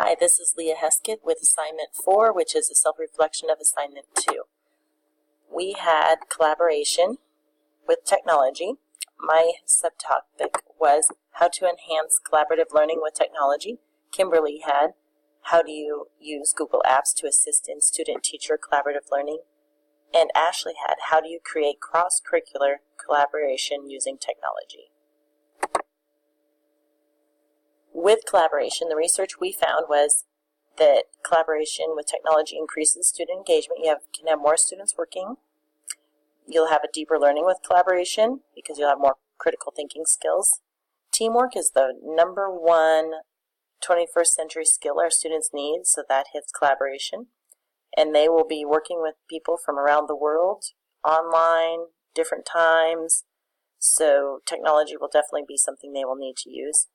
Hi, this is Leah Heskett with Assignment 4, which is a self-reflection of Assignment 2. We had collaboration with technology. My subtopic was how to enhance collaborative learning with technology. Kimberly had how do you use Google Apps to assist in student-teacher collaborative learning. And Ashley had how do you create cross-curricular collaboration using technology. With collaboration, the research we found was that collaboration with technology increases student engagement. You can have more students working. You'll have a deeper learning with collaboration because you'll have more critical thinking skills. Teamwork is the number one 21st century skill our students need, so that hits collaboration. And they will be working with people from around the world, online, different times. So technology will definitely be something they will need to use.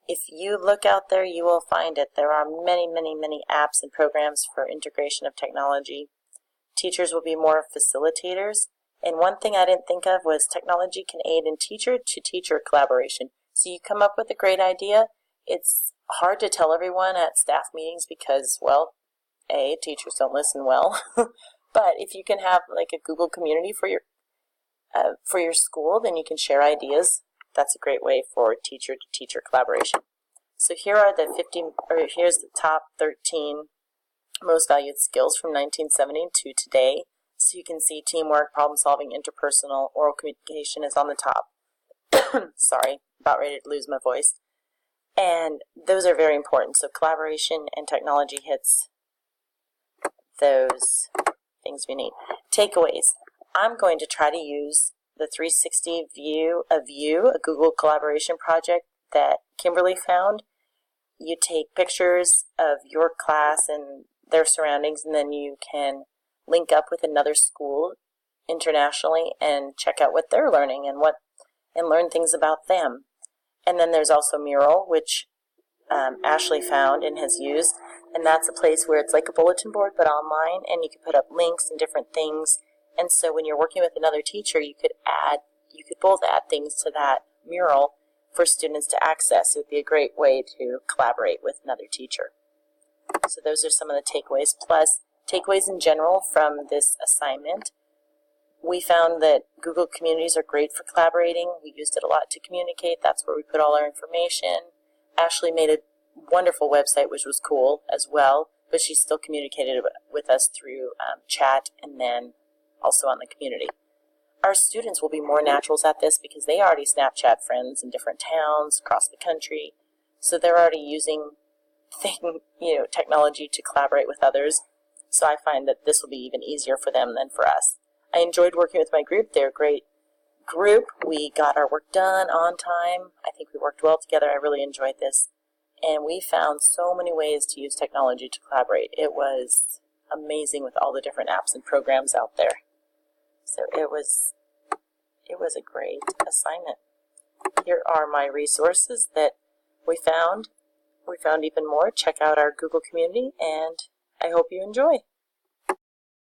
If you look out there, you will find it. There are many, many, many apps and programs for integration of technology. Teachers will be more facilitators. And one thing I didn't think of was technology can aid in teacher-to-teacher collaboration. So you come up with a great idea. It's hard to tell everyone at staff meetings because, well, teachers don't listen well. But if you can have like a Google community for your school, then you can share ideas. That's a great way for teacher-to-teacher collaboration. So here's the top 13 most valued skills from 1970 to today. So you can see teamwork, problem-solving, interpersonal, oral communication is on the top. Sorry, about ready to lose my voice. And those are very important. So collaboration and technology hits those things we need. Takeaways. I'm going to try to use the 360 view of you, a Google collaboration project that Kimberly found. You take pictures of your class and their surroundings, and then you can link up with another school internationally and check out what they're learning and learn things about them. And then there's also Mural, which Ashley found and has used, and that's a place where it's like a bulletin board but online, and you can put up links and different things. And so when you're working with another teacher, you could both add things to that mural for students to access. It would be a great way to collaborate with another teacher. So those are some of the takeaways. Plus, takeaways in general from this assignment. We found that Google communities are great for collaborating. We used it a lot to communicate. That's where we put all our information. Ashley made a wonderful website, which was cool as well, but she still communicated with us through chat and then also on the community. Our students will be more naturals at this because they already Snapchat friends in different towns across the country, so they're already using technology to collaborate with others. So I find that this will be even easier for them than for us. I enjoyed working with my group. They're a great group. We got our work done on time. I think we worked well together. I really enjoyed this. And we found so many ways to use technology to collaborate. It was amazing with all the different apps and programs out there. So it was a great assignment. Here are my resources that we found. We found even more. Check out our Google community, and I hope you enjoy.